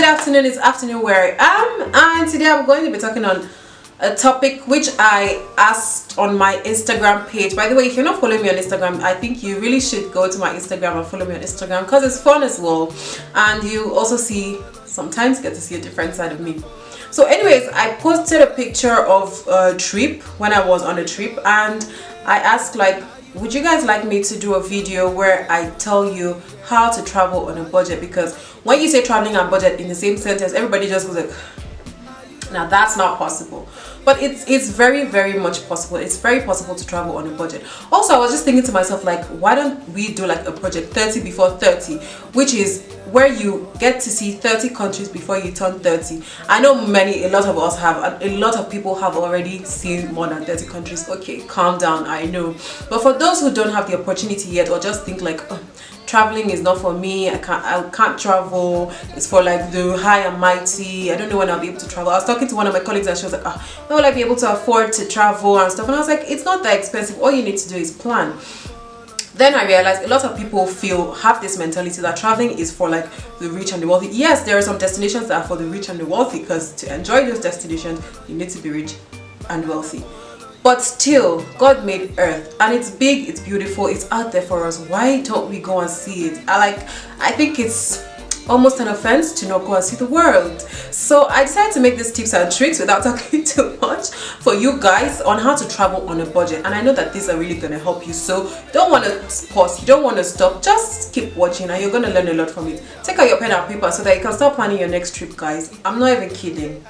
afternoon, it's afternoon where I am, and today I'm going to be talking on a topic which I asked on my Instagram page. By the way, if you're not following me on Instagram, I think you really should go to my Instagram and follow me on Instagram because it's fun as well, and you also sometimes get to see a different side of me. So anyways, I posted a picture of a trip when I was on a trip, and I asked, like, would you guys like me to do a video where I tell you how to travel on a budget? Because when you say traveling on budget in the same sentence, everybody just goes like, now that's not possible. But it's very much possible. It's very possible to travel on a budget. Also, I was just thinking to myself, like, why don't we do like a project 30 before 30, which is where you get to see 30 countries before you turn 30. I know a lot of us have, a lot of people have already seen more than 30 countries. Okay, calm down, I know. But for those who don't have the opportunity yet, or just think like, oh, traveling is not for me, I can't travel, it's for like the high and mighty, I don't know when I'll be able to travel. I was talking to one of my colleagues and she was like, when will I be able to afford to travel and stuff? And I was like, it's not that expensive, all you need to do is plan. Then I realized a lot of people have this mentality that traveling is for like the rich and the wealthy. Yes, there are some destinations that are for the rich and the wealthy, because to enjoy those destinations you need to be rich and wealthy. But still, God made earth, and it's big, it's beautiful, it's out there for us. Why don't we go and see it? I think it's almost an offense to not go and see the world. So I decided to make these tips and tricks without talking too much for you guys on how to travel on a budget. And I know that these are really going to help you. So you don't want to pause, you don't want to stop, just keep watching and you're going to learn a lot from it. Take out your pen and paper so that you can start planning your next trip, guys. I'm not even kidding.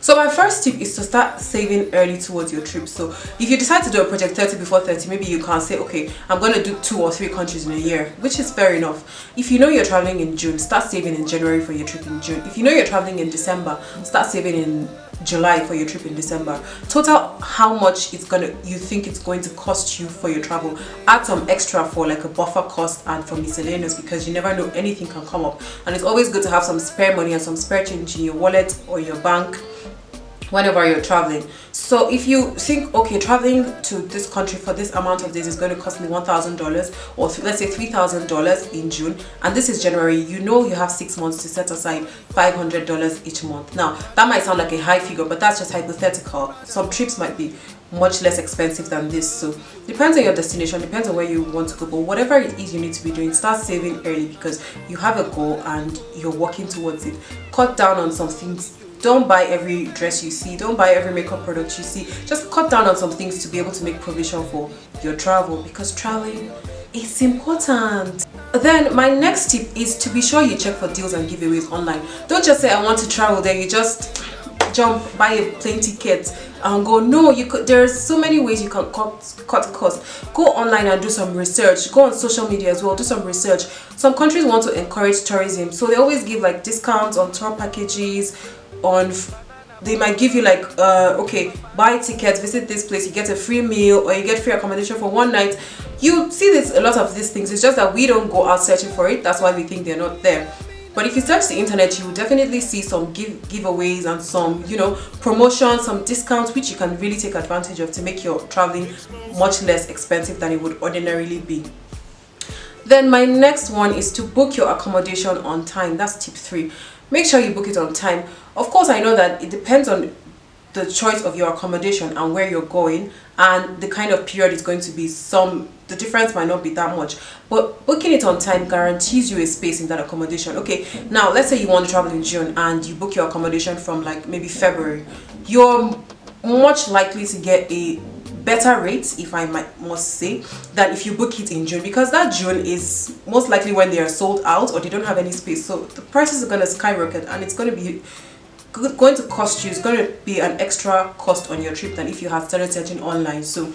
So my first tip is to start saving early towards your trip. So if you decide to do a project 30 before 30, maybe you can say, okay, I'm going to do 2 or 3 countries in a year, which is fair enough. If you know you're traveling in June, start saving in January for your trip in June. If you know you're traveling in December, start saving in July for your trip in December. Total how much you think it's going to cost you for your travel. Add some extra for like a buffer cost and for miscellaneous, because you never know, anything can come up, and it's always good to have some spare money and some spare change in your wallet or your bank whenever you're traveling. So if you think, okay, traveling to this country for this amount of days is going to cost me $1,000, or let's say $3,000 in June, and this is January, you know you have 6 months to set aside $500 each month. Now that might sound like a high figure, but that's just hypothetical. Some trips might be much less expensive than this, so depends on your destination, depends on where you want to go. But whatever it is you need to be doing, start saving early, because you have a goal and you're working towards it. Cut down on some things. Don't buy every dress you see, don't buy every makeup product you see. Just cut down on some things to be able to make provision for your travel, because traveling is important. Then my next tip is to be sure you check for deals and giveaways online. Don't just say I want to travel, then you just jump, buy a plane ticket and go. No, there's so many ways you can cut costs. Go online and do some research. Go on social media as well, do some research. Some countries want to encourage tourism, so they always give like discounts on tour packages. They might give you like, okay, buy tickets, visit this place, you get a free meal, or you get free accommodation for 1 night. You see a lot of these things. It's just that we don't go out searching for it. That's why we think they're not there. But if you search the internet, you will definitely see some giveaways and some, promotions, some discounts, which you can really take advantage of to make your traveling much less expensive than it would ordinarily be. Then my next one is to book your accommodation on time. That's tip 3. Make sure you book it on time. Of course, I know that it depends on the choice of your accommodation and where you're going and the kind of period it's going to be. The difference might not be that much, but booking it on time guarantees you a space in that accommodation. Okay, now let's say you want to travel in June and you book your accommodation from like maybe February. You're much likely to get a better rates, if I must say, than if you book it in June, because that June is most likely when they are sold out or they don't have any space. So the prices are going to skyrocket, and it's going to cost you, it's going to be an extra cost on your trip than if you had started searching online. So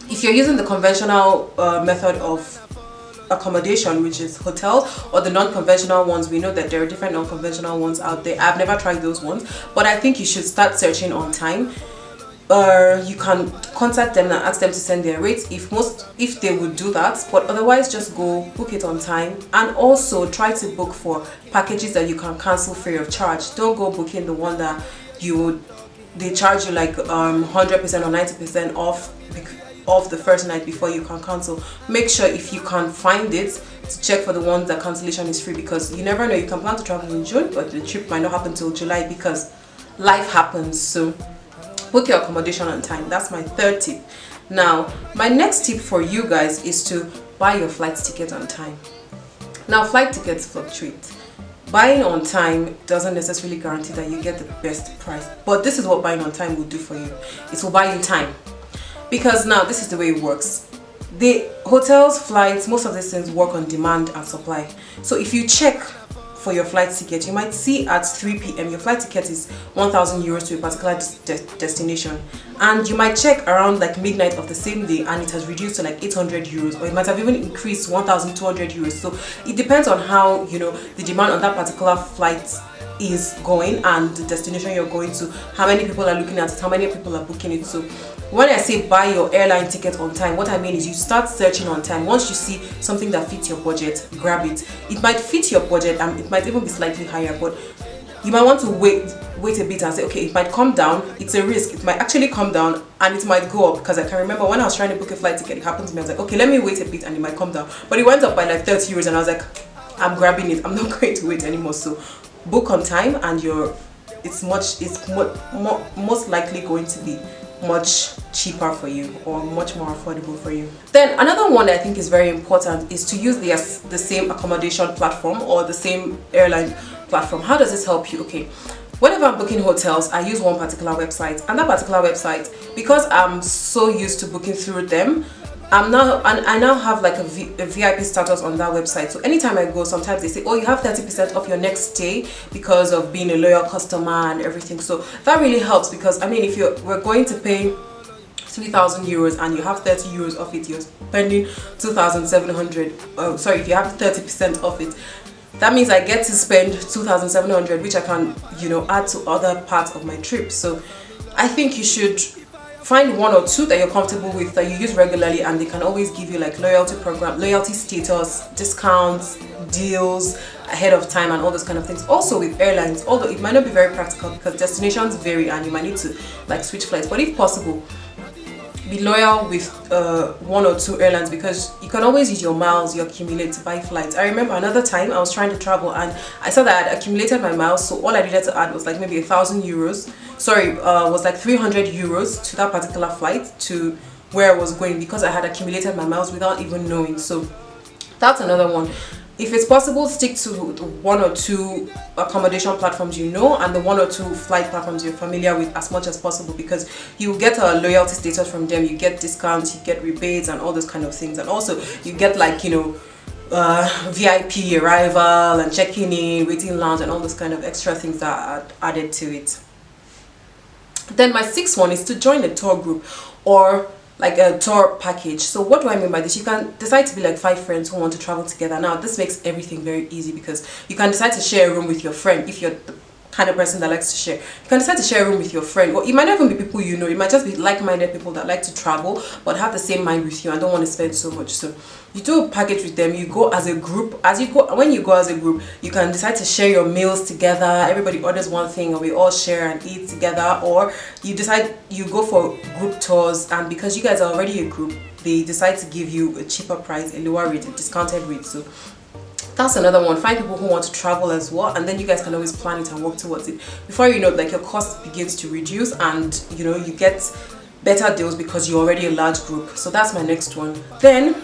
if you're using the conventional method of accommodation, which is hotel, or the non-conventional ones, we know that there are different non-conventional ones out there. I've never tried those ones, but I think you should start searching on time. You can contact them and ask them to send their rates if they would do that, but otherwise just go book it on time. And also try to book for packages that you can cancel free of charge. Don't go booking the one that they charge you like 100% or 90% off the first night before you can cancel. Make sure if you can find it, to check for the ones that cancellation is free, because you never know, you can plan to travel in June but the trip might not happen till July because life happens. So book your accommodation on time. That's my third tip. Now my next tip for you guys is to buy your flight ticket on time. Now flight tickets fluctuate. Buying on time doesn't necessarily guarantee that you get the best price, but this is what buying on time will do for you. It will buy you time, because now this is the way it works. The hotels, flights, most of these things work on demand and supply. So if you check for your flight ticket, you might see at 3 p.m. your flight ticket is 1,000 euros to a particular destination, and you might check around like midnight of the same day and it has reduced to like 800 euros, or it might have even increased 1,200 euros. So it depends on how, you know, the demand on that particular flight is going and the destination you're going to, how many people are looking at it, how many people are booking it. So when I say buy your airline ticket on time, what I mean is you start searching on time. Once you see something that fits your budget, grab it. It might fit your budget and it might even be slightly higher, but you might want to wait a bit and say, okay, it might come down. It's a risk. It might actually come down and it might go up, because I can remember when I was trying to book a flight ticket, it happened to me. I was like, okay, let me wait a bit and it might come down. But it went up by like 30 euros and I was like, I'm grabbing it. I'm not going to wait anymore. So book on time and it's most likely going to be much cheaper for you, or much more affordable for you. Then another one that I think is very important is to use the same accommodation platform or the same airline platform. How does this help you? Okay, whenever I'm booking hotels, I use one particular website, and that particular website, because I'm so used to booking through them, I now have like a VIP status on that website. So anytime I go, sometimes they say, oh, you have 30% off your next stay because of being a loyal customer and everything. So that really helps, because I mean, if we're going to pay 3,000 euros and you have 30 euros off it, you're spending 2,700. Oh, sorry, if you have 30% off it, that means I get to spend 2,700, which I can, you know, add to other parts of my trip. So I think you should find one or two that you're comfortable with, that you use regularly, and they can always give you like loyalty program, loyalty status, discounts, deals ahead of time, and all those kind of things. Also with airlines, although it might not be very practical because destinations vary and you might need to like switch flights, but if possible, be loyal with one or two airlines, because you can always use your miles you accumulate to buy flights. I remember another time I was trying to travel and I saw that I had accumulated my miles, so all I needed to add was like maybe 1,000 euros. Sorry, was like 300 euros to that particular flight to where I was going, because I had accumulated my miles without even knowing. So that's another one. If it's possible, stick to the one or two accommodation platforms you know, and the one or two flight platforms you're familiar with as much as possible, because you get a loyalty status from them, you get discounts, you get rebates and all those kind of things, and also you get like, you know, VIP arrival and checking in, waiting lounge, and all those kind of extra things that are added to it. Then my sixth one is to join a tour group or like a tour package. So what do I mean by this? You can decide to be like 5 friends who want to travel together. Now this makes everything very easy, because you can decide to share a room with your friend if you're the kind of person that likes to share. You can decide to share a room with your friend, or it might not even be people you know, it might just be like-minded people that like to travel but have the same mind with you and don't want to spend so much. So you do a package with them, you go as a group. When you go as a group, you can decide to share your meals together. Everybody orders one thing and we all share and eat together, or you decide you go for group tours, and because you guys are already a group, they decide to give you a cheaper price, a lower rate, a discounted rate. So that's another one. Find people who want to travel as well, and then you guys can always plan it and work towards it. Before you know it, like your cost begins to reduce, and you know, you get better deals because you're already a large group. So that's my next one. Then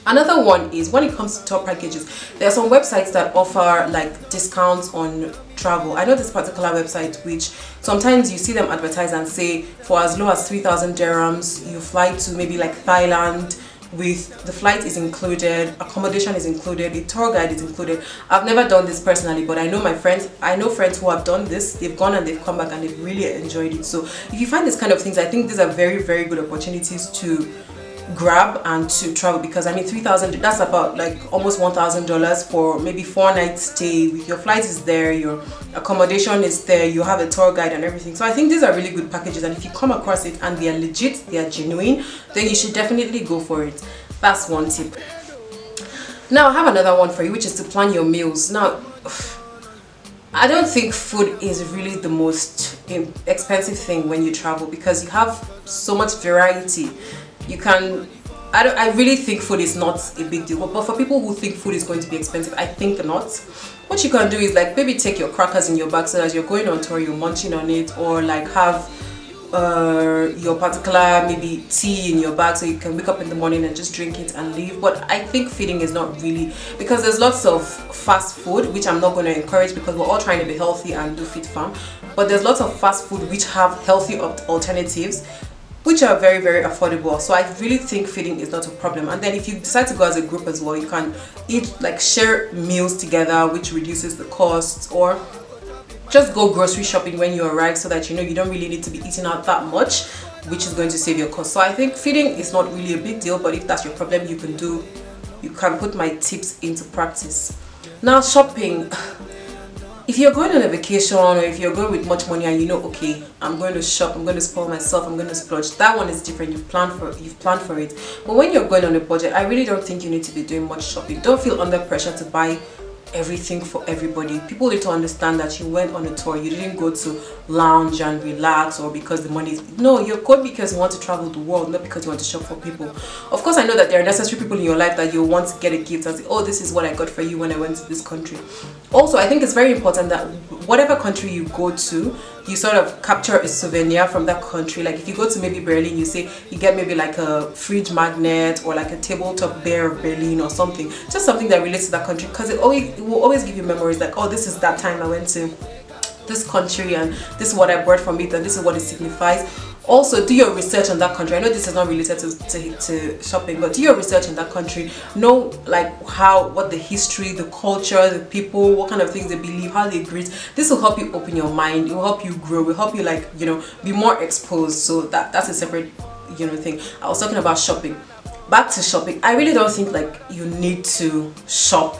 another one is when it comes to tour packages, there are some websites that offer like discounts on travel. I know this particular website which sometimes you see them advertise and say for as low as 3,000 dirhams you fly to maybe like Thailand, with the flight is included, accommodation is included, the tour guide is included. I've never done this personally, but I know friends who have done this. They've gone and they've come back and they've really enjoyed it. So if you find this kind of things, I think these are very, very good opportunities to grab and to travel, because I mean 3,000, that's about like almost $1,000 for maybe 4 nights stay. With your flight is there, your accommodation is there, you have a tour guide and everything. So I think these are really good packages, and if you come across it and they are legit, they are genuine, then you should definitely go for it. That's one tip. Now I have another one for you, which is to plan your meals. Now I don't think food is really the most expensive thing when you travel, because you have so much variety. You can I really think food is not a big deal, but for people who think food is going to be expensive, I think not. What you can do is like maybe take your crackers in your bag so that you're going on tour, you're munching on it, or like have your particular maybe tea in your bag so you can wake up in the morning and just drink it and leave. But I think feeding is not really, because there's lots of fast food which I'm not going to encourage, because we're all trying to be healthy and do fit farm, but there's lots of fast food which have healthy alternatives which are very, very affordable. So I really think feeding is not a problem. And then if you decide to go as a group as well, you can eat, like share meals together, which reduces the costs, or just go grocery shopping when you arrive so that you know you don't really need to be eating out that much, which is going to save your cost. So I think feeding is not really a big deal, but if that's your problem, you can put my tips into practice. Now, shopping. If you're going on a vacation, or if you're going with much money and you know, okay, I'm going to shop, I'm going to spoil myself, I'm going to splurge, that one is different. You've planned for it. But when you're going on a budget, I really don't think you need to be doing much shopping. Don't feel under pressure to buy everything for everybody. People need to understand that you went on a tour. You didn't go to lounge and relax, or because the money is, no, you're going because you want to travel the world, not because you want to shop for people. Of course, I know that there are necessary people in your life that you want to get a gift and say, oh, this is what I got for you when I went to this country. Also, I think it's very important that whatever country you go to, you sort of capture a souvenir from that country. Like if you go to maybe Berlin, you say you get maybe like a fridge magnet or like a tabletop bear of Berlin or something, just something that relates to that country, because it will always give you memories like, oh, this is that time I went to this country and this is what I bought from it and this is what it signifies. Also, do your research on that country. I know this is not related to shopping, but do your research in that country. Know like what the history, the culture, the people, what kind of things they believe, how they greet. This will help you open your mind. It will help you grow. It will help you, like, you know, be more exposed. So that's a separate, you know, thing. I was talking about shopping. Back to shopping. I really don't think like you need to shop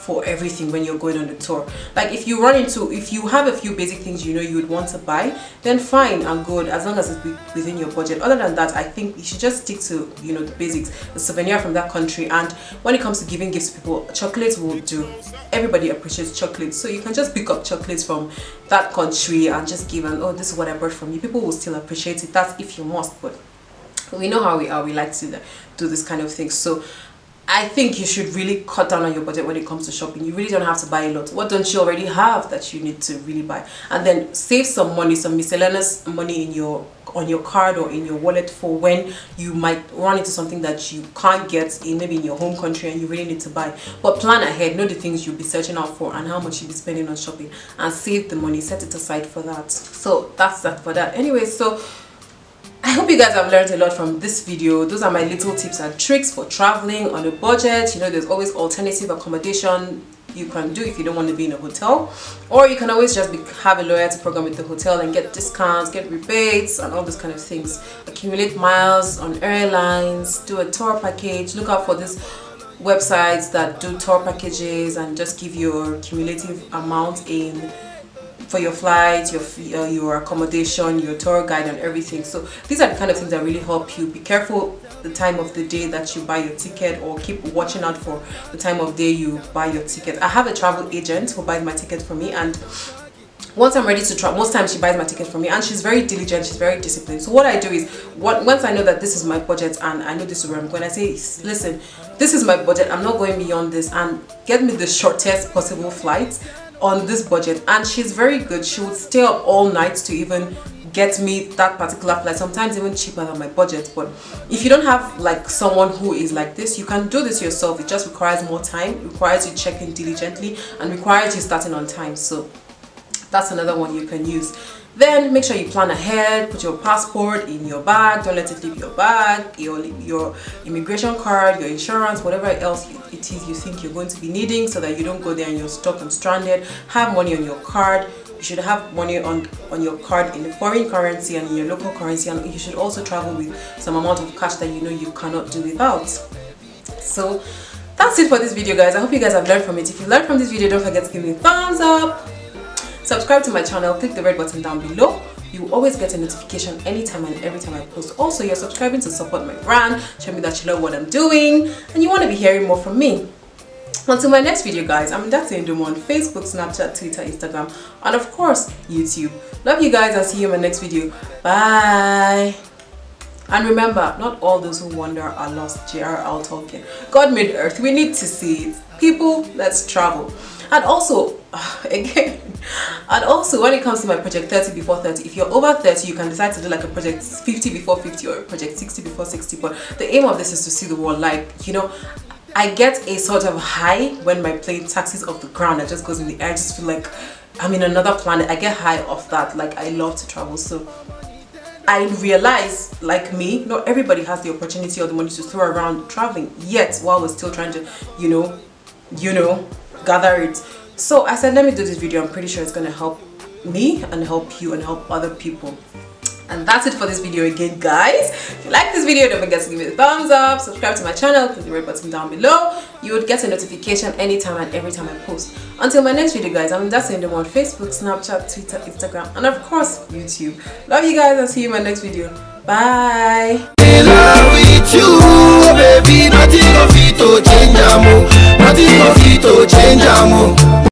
for everything when you're going on a tour. Like if you have a few basic things you know you would want to buy, then fine and good, as long as it's within your budget. Other than that, I think you should just stick to, you know, the basics, the souvenir from that country. And when it comes to giving gifts to people, chocolates will do. Everybody appreciates chocolates, so you can just pick up chocolates from that country and just give, and oh, this is what I bought from you. People will still appreciate it. That's if you must, but we know how we are. We like to do this kind of thing. So I think you should really cut down on your budget when it comes to shopping. You really don't have to buy a lot. What don't you already have that you need to really buy? And then save some money, some miscellaneous money on your card or in your wallet for when you might run into something that you can't get maybe in your home country and you really need to buy. But plan ahead, know the things you'll be searching out for and how much you'll be spending on shopping, and save the money, set it aside for that. So that's that for that. Anyway, so I hope you guys have learned a lot from this video. Those are my little tips and tricks for traveling on a budget. You know, there's always alternative accommodation you can do if you don't want to be in a hotel, or you can always just have a loyalty program with the hotel and get discounts, get rebates and all those kind of things. Accumulate miles on airlines, do a tour package. Look out for these websites that do tour packages and just give your cumulative amount in for your flights, your accommodation, your tour guide and everything. So these are the kind of things that really help you. Be careful the time of the day that you buy your ticket, or keep watching out for the time of day you buy your ticket. I have a travel agent who buys my ticket for me, and once I'm ready to travel, most times she buys my ticket for me, and she's very diligent, she's very disciplined. So what I do is, once I know that this is my budget and I know this is where I'm going, I say, listen, this is my budget, I'm not going beyond this, and get me the shortest possible flight on this budget. And she's very good. She would stay up all night to even get me that particular flight, sometimes even cheaper than my budget. But if you don't have like someone who is like this, you can do this yourself. It just requires more time, it requires you checking diligently, and requires you starting on time. So that's another one you can use. Then make sure you plan ahead. Put your passport in your bag. Don't let it leave your bag. Your immigration card, your insurance, whatever else it is you think you're going to be needing, so that you don't go there and you're stuck and stranded. Have money on your card. You should have money on your card in a foreign currency and in your local currency, and you should also travel with some amount of cash that you know you cannot do without. So that's it for this video, guys. I hope you guys have learned from it. If you learned from this video, don't forget to give me a thumbs up. Subscribe to my channel, click the red button down below. You will always get a notification anytime and every time I post. Also, you're subscribing to support my brand, show me that you love what I'm doing and you want to be hearing more from me. Until my next video, guys, I'm NdatseNdomo on Facebook, Snapchat, Twitter, Instagram, and of course, YouTube. Love you guys, and see you in my next video. Bye! And remember, not all those who wander are lost. J.R.R. Tolkien. God made earth. We need to see it. People, let's travel. And also, again, and also when it comes to my project 30 before 30, if you're over 30, you can decide to do like a project 50 before 50 or a project 60 before 60. But the aim of this is to see the world. Like, you know, I get a sort of high when my plane taxis off the ground. It just goes in the air. I just feel like I'm in another planet. I get high off that. Like, I love to travel. So I realize, like me, not everybody has the opportunity or the money to throw around traveling yet, while we're still trying to, you know, gather it. So I said, let me do this video. I'm pretty sure it's gonna help me and help you and help other people. And that's it for this video again, guys. If you like this video, don't forget to give it a thumbs up, subscribe to my channel, click the red button down below. You would get a notification anytime and every time I post. Until my next video, guys, I'm NdatseNdomo on Facebook, Snapchat, Twitter, Instagram, and of course YouTube. Love you guys, and see you in my next video. Bye.